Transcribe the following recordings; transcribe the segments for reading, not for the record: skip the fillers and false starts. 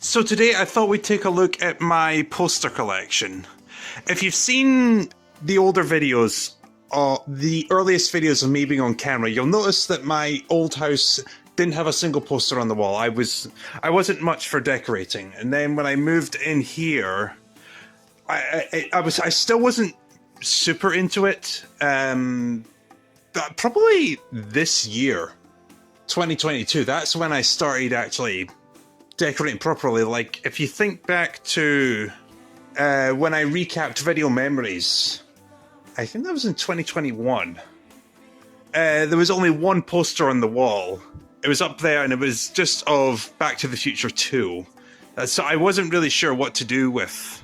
So today I thought we'd take a look at my poster collection. If you've seen the older videos, the earliest videos of me being on camera, you'll notice that my old house didn't have a single poster on the wall. I wasn't much for decorating, and then when I moved in here, I still wasn't super into it. But probably this year, 2022, that's when I started actually decorating properly. Like, if you think back to when I recapped Video Memories, I think that was in 2021. There was only one poster on the wall. It was up there, and it was just of Back to the Future 2. So I wasn't really sure what to do with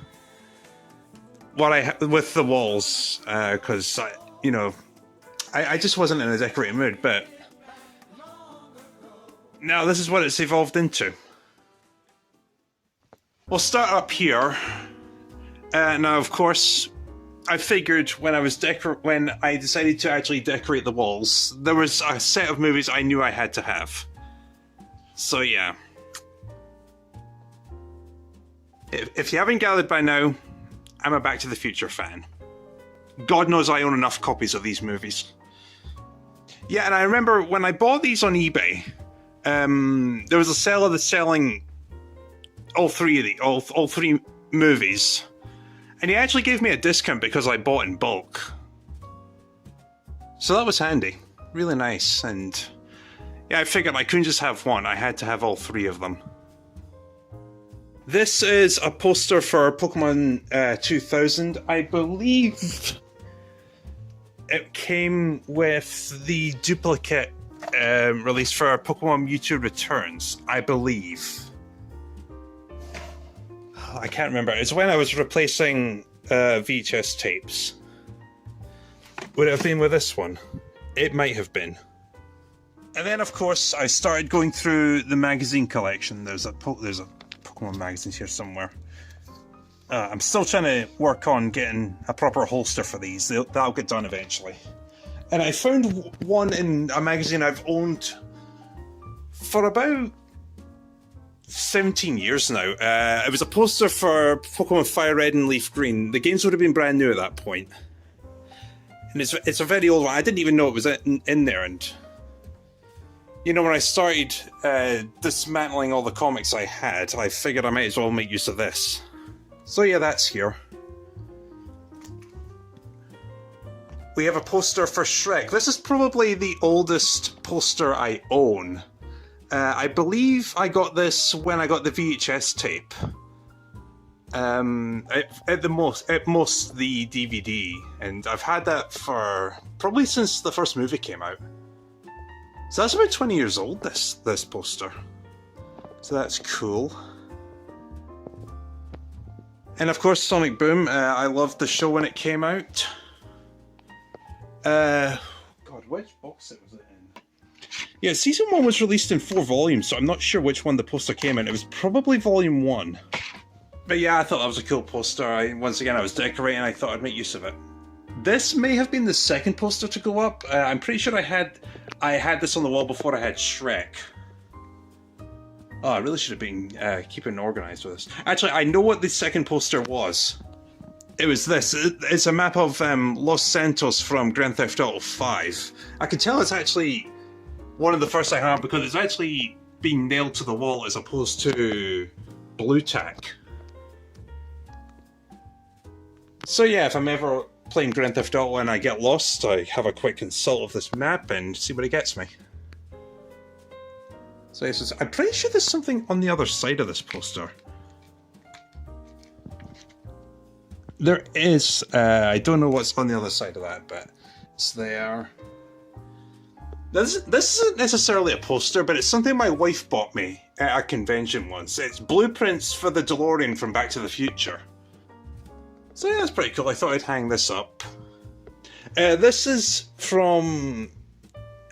with the walls, because I just wasn't in a decorating mood. But now this is what it's evolved into. We'll start up here. Now, of course, I figured when I decided to actually decorate the walls, there was a set of movies I knew I had to have. So yeah. If you haven't gathered by now, I'm a Back to the Future fan. God knows I own enough copies of these movies. Yeah, and I remember when I bought these on eBay, there was a seller that's selling all three movies. And he actually gave me a discount because I bought in bulk. So that was handy. Really nice. And yeah, I figured I couldn't just have one. I had to have all three of them. This is a poster for Pokemon 2000. I believe it came with the duplicate release for Pokemon Mewtwo Returns, I believe. I can't remember. It's when I was replacing VHS tapes. Would it have been with this one? It might have been. And then, of course, I started going through the magazine collection. There's a Pokemon magazine here somewhere. I'm still trying to work on getting a proper holster for these. That'll get done eventually. And I found one in a magazine I've owned for about 17 years now. It was a poster for Pokemon Fire Red and Leaf Green. The games would have been brand new at that point. And it's a very old one. I didn't even know it was in there. And when I started dismantling all the comics I had, I figured I might as well make use of this. So yeah, that's here. We have a poster for Shrek. This is probably the oldest poster I own. I believe I got this when I got the VHS tape. At most the DVD, and I've had that for probably since the first movie came out. So that's about 20 years old, this poster. So that's cool. And of course, Sonic Boom. I loved the show when it came out. God, which box set was it in? Yeah, season 1 was released in 4 volumes, so I'm not sure which one the poster came in. It was probably volume 1. But yeah, I thought that was a cool poster. Once again, I was decorating, I thought I'd make use of it. This may have been the second poster to go up. I'm pretty sure I had this on the wall before I had Shrek. Oh, I really should have been keeping organized with this. Actually, I know what the second poster was. It was this. It's a map of Los Santos from Grand Theft Auto 5. I can tell it's actually one of the first I have because it's actually being nailed to the wall as opposed to blue tack. So yeah, if I'm ever playing Grand Theft Auto and I get lost, I have a quick consult of this map and see what it gets me. So I'm pretty sure there's something on the other side of this poster. There is. I don't know what's on the other side of that, but it's there. This isn't necessarily a poster, but it's something my wife bought me at a convention once. It's blueprints for the DeLorean from Back to the Future. So yeah, that's pretty cool. I thought I'd hang this up. This is from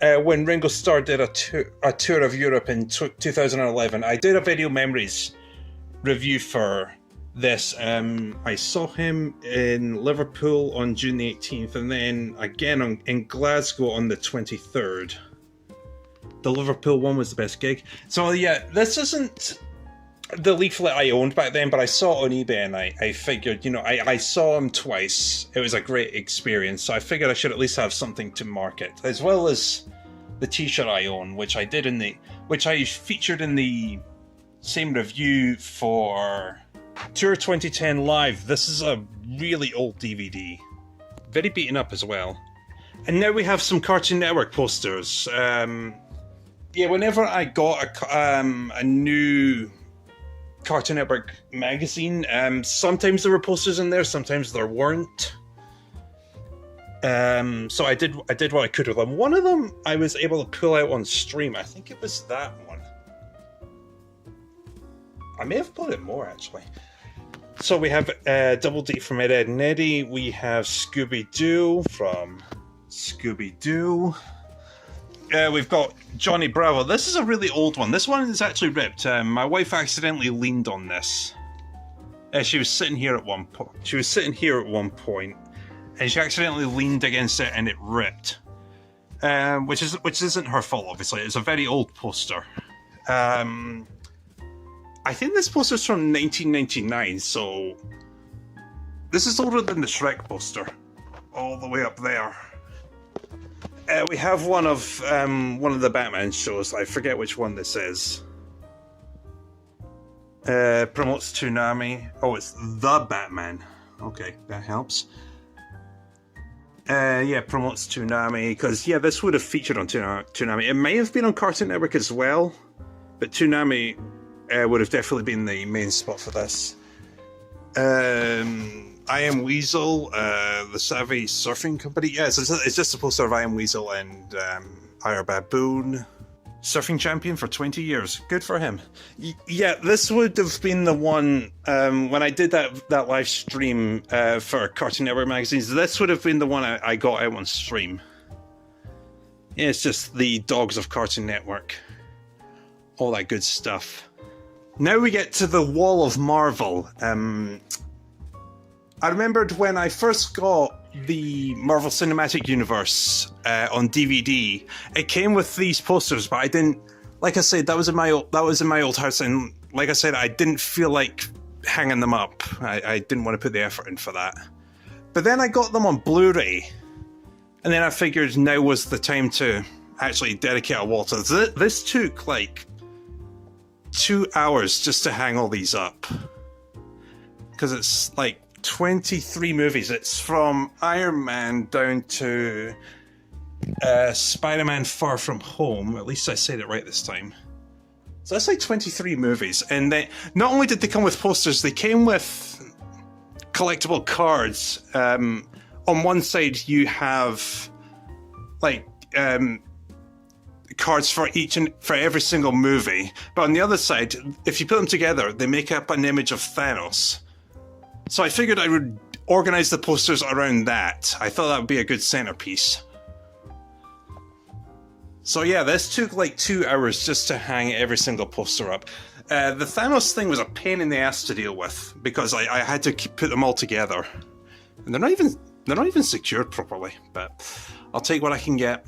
when Ringo Starr did a tour of Europe in 2011. I did a Video Memories review for this. I saw him in Liverpool on June the 18th, and then again in Glasgow on the 23rd. The Liverpool one was the best gig. So yeah, this isn't the leaflet I owned back then, but I saw it on eBay and I figured, you know, I saw him twice. It was a great experience, so I figured I should at least have something to market, as well as the t-shirt I own, which I featured in the same review for Tour 2010 Live. This is a really old DVD, very beaten up as well. And now we have some Cartoon Network posters. Yeah, whenever I got a new Cartoon Network magazine, sometimes there were posters in there, sometimes there weren't. So I did what I could with them. One of them I was able to pull out on stream. I think it was that one. I may have pulled it more, actually. So we have Double D from Ed, Edd n Eddy. We have Scooby-Doo from Scooby-Doo. We've got Johnny Bravo. This is a really old one. This one is actually ripped. My wife accidentally leaned on this. She was sitting here at one point. And she accidentally leaned against it, and it ripped. Which isn't her fault, obviously. It's a very old poster. I think this poster's from 1999, so this is older than the Shrek poster, all the way up there. We have one of the Batman shows. I forget which one this is. Promotes Toonami. Oh, it's the Batman. Okay, that helps. Yeah, promotes Toonami, because yeah, this would have featured on Toonami. It may have been on Cartoon Network as well, but Toonami would have definitely been the main spot for this. I Am Weasel, the Savvy Surfing Company. Yeah, so it's just a poster of I Am Weasel and Ira Baboon. Surfing champion for 20 years. Good for him. Yeah, this would have been the one, when I did that live stream for Cartoon Network magazines, this would have been the one I got out on stream. Yeah, it's just the dogs of Cartoon Network. All that good stuff. Now we get to the Wall of Marvel. I remembered when I first got the Marvel Cinematic Universe on DVD, it came with these posters, but I didn't. Like I said, that was in my old house, and like I said, I didn't feel like hanging them up. I didn't want to put the effort in for that. But then I got them on Blu-ray, and then I figured now was the time to actually dedicate a wall to this. This took like 2 hours just to hang all these up, because it's like 23 movies. It's from Iron Man down to Spider-Man Far From Home. At least I said it right this time. So that's like 23 movies. And they not only did they come with posters, they came with collectible cards. On one side you have like cards for every single movie, but on the other side, if you put them together, they make up an image of Thanos. So I figured I would organize the posters around that. I thought that would be a good centerpiece. So yeah, this took like 2 hours just to hang every single poster up. The Thanos thing was a pain in the ass to deal with, because I had to put them all together. And they're not even secured properly, but I'll take what I can get.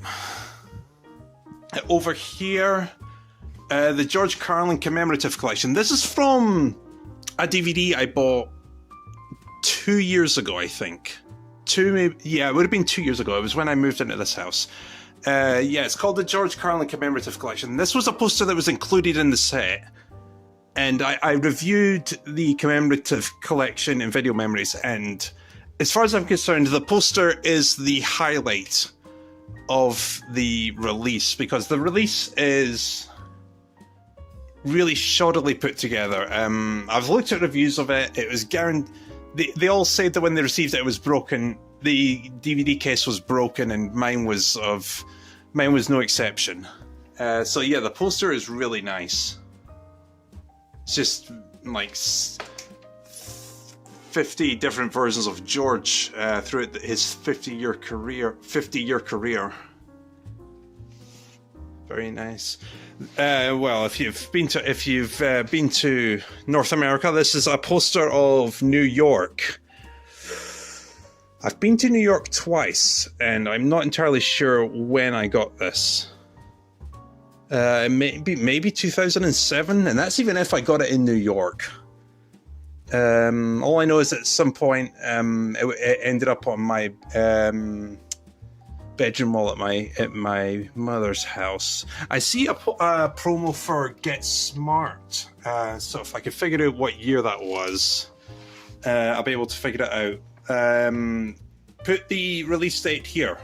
Over here, the George Carlin Commemorative Collection. This is from a DVD I bought 2 years ago, I think. Yeah, it would have been 2 years ago. It was when I moved into this house. Yeah, it's called the George Carlin Commemorative Collection. This was a poster that was included in the set, and I reviewed the commemorative collection in Video Memories, and as far as I'm concerned, the poster is the highlight of the release, because the release is really shoddily put together. I've looked at reviews of it. It was guaranteed. They all said that when they received it, it was broken. The DVD case was broken, and mine was no exception. So yeah, the poster is really nice. It's just like 50 different versions of George throughout his 50-year career. Very nice. Well, if you've been to North America, this is a poster of New York. I've been to New York twice, and I'm not entirely sure when I got this. Maybe 2007, and that's even if I got it in New York. All I know is at some point it ended up on my bedroom wall at my mother's house. I see a promo for Get Smart, so if I could figure out what year that was, I'll be able to figure it out. Put the release date here.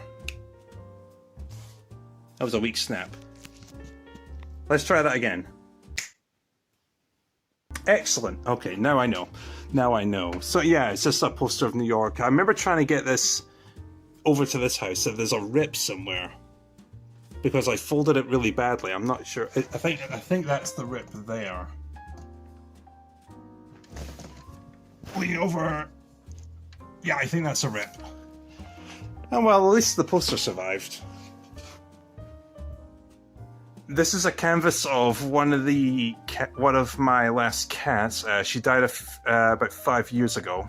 That was a weak snap. Let's try that again. Excellent. Okay, now I know. Now I know. So yeah, it's just a poster of New York. I remember trying to get this over to this house, so there's a rip somewhere because I folded it really badly. I'm not sure. I think that's the rip there. Lean over. Yeah, I think that's a rip. Oh well, at least the poster survived. This is a canvas of one of my last cats. She died about 5 years ago.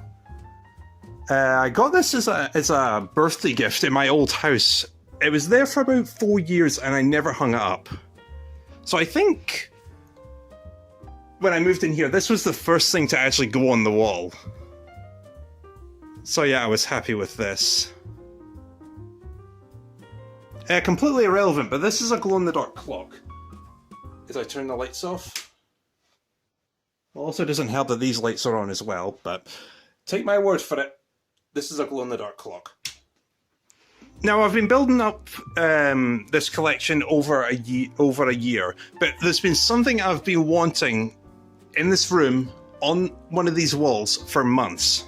I got this as a birthday gift in my old house. It was there for about 4 years and I never hung it up. So I think when I moved in here, this was the first thing to actually go on the wall. So yeah, I was happy with this. Completely irrelevant, but this is a glow-in-the-dark clock. As I turn the lights off. It also doesn't help that these lights are on as well, but take my word for it, this is a glow-in-the-dark clock. Now, I've been building up this collection over a year, but there's been something I've been wanting in this room on one of these walls for months.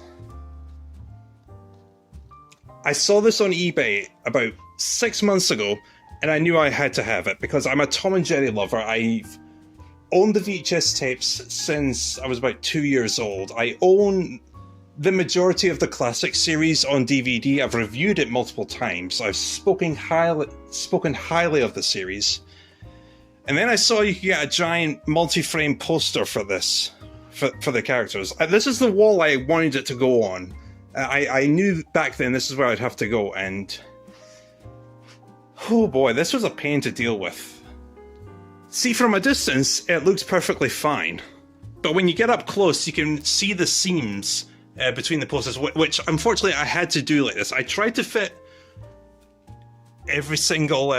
I saw this on eBay about 6 months ago, and I knew I had to have it because I'm a Tom and Jerry lover. I've owned the VHS tapes since I was about 2 years old. I own the majority of the classic series on DVD. I've reviewed it multiple times. I've spoken highly of the series. And then I saw you could get a giant multi-frame poster for this, for the characters. This is the wall I wanted it to go on. I knew back then this is where I'd have to go, and oh boy, this was a pain to deal with. See, from a distance, it looks perfectly fine. But when you get up close, you can see the seams between the posters, which unfortunately I had to do like this. I tried to fit every single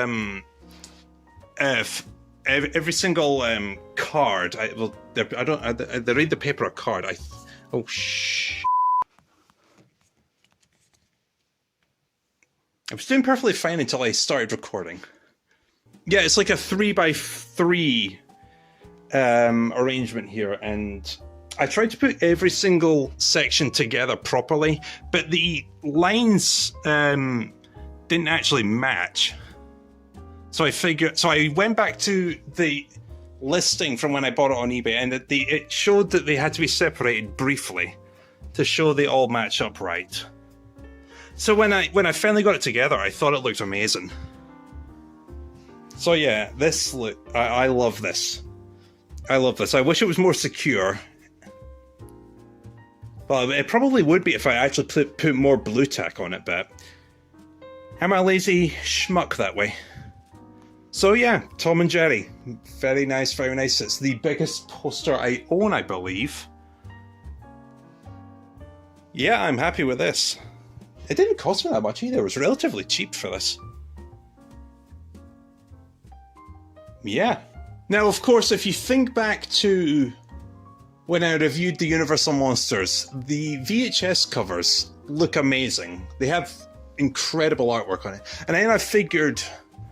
card. They read the paper a card. Oh shh. I was doing perfectly fine until I started recording. Yeah, it's like a 3x3 arrangement here, and I tried to put every single section together properly, but the lines didn't actually match. So I went back to the listing from when I bought it on eBay, and it showed that they had to be separated briefly to show they all match up right. So when I finally got it together, I thought it looked amazing. So yeah, I love this. I love this. I wish it was more secure. Well, it probably would be if I actually put more blue tack on it, but I'm a lazy schmuck that way. So yeah, Tom and Jerry. Very nice, very nice. It's the biggest poster I own, I believe. Yeah, I'm happy with this. It didn't cost me that much either. It was relatively cheap for this. Yeah. Now, of course, if you think back to when I reviewed the Universal Monsters, the VHS covers look amazing. They have incredible artwork on it. And then I figured,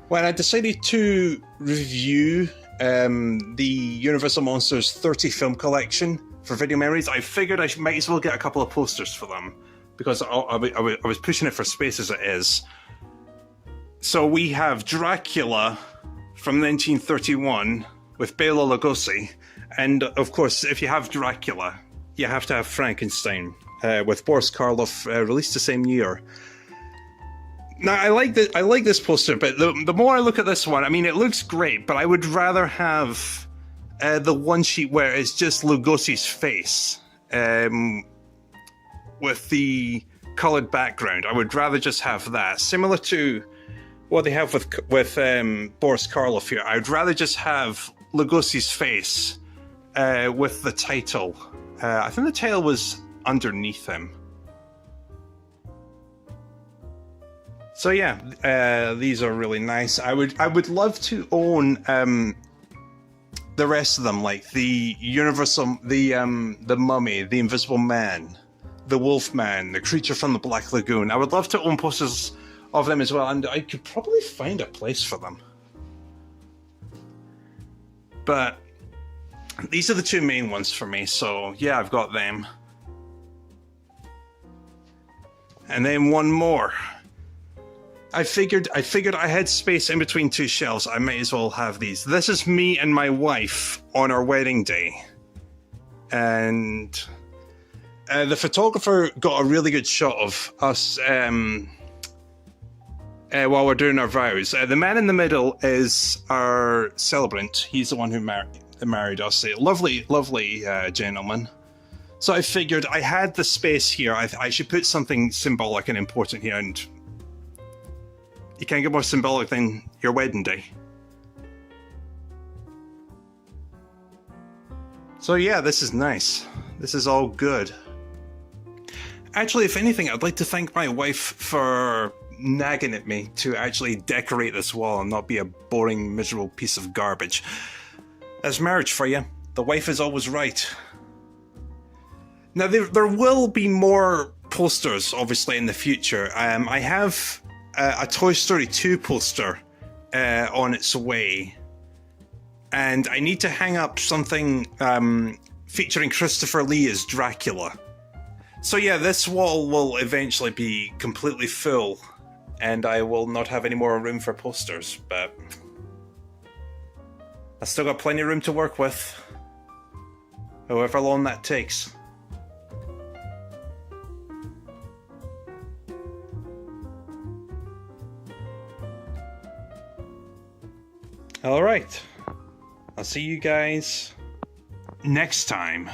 when I decided to review the Universal Monsters 30 film collection for Video Memories, I figured I might as well get a couple of posters for them, because I was pushing it for space as it is. So we have Dracula from 1931 with Bela Lugosi, and of course, if you have Dracula, you have to have Frankenstein with Boris Karloff, released the same year. Now, I like this poster, but the more I look at this one, I mean, it looks great, but I would rather have the one sheet where it's just Lugosi's face with the coloured background. I would rather just have that, similar to what they have with Boris Karloff here. I'd rather just have Lugosi's face with the title. I think the title was underneath him. So yeah, these are really nice. I would love to own the rest of them, like the Universal, the Mummy, the Invisible Man, the Wolfman, the Creature from the Black Lagoon. I would love to own posters of them as well, and I could probably find a place for them. But these are the two main ones for me, so yeah, I've got them. And then one more. I figured I had space in between two shelves. I might as well have these. This is me and my wife on our wedding day. And the photographer got a really good shot of us while we're doing our vows. The man in the middle is our celebrant. He's the one who married us. A lovely, lovely gentleman. So I figured I had the space here. I should put something symbolic and important here, and you can't get more symbolic than your wedding day. So yeah, this is nice. This is all good. Actually, if anything, I'd like to thank my wife for nagging at me to actually decorate this wall and not be a boring, miserable piece of garbage. That's marriage for you. The wife is always right. Now, there will be more posters, obviously, in the future. I have a Toy Story 2 poster on its way. And I need to hang up something featuring Christopher Lee as Dracula. So yeah, this wall will eventually be completely full, and I will not have any more room for posters, but I still got plenty of room to work with, however long that takes. Alright, I'll see you guys next time.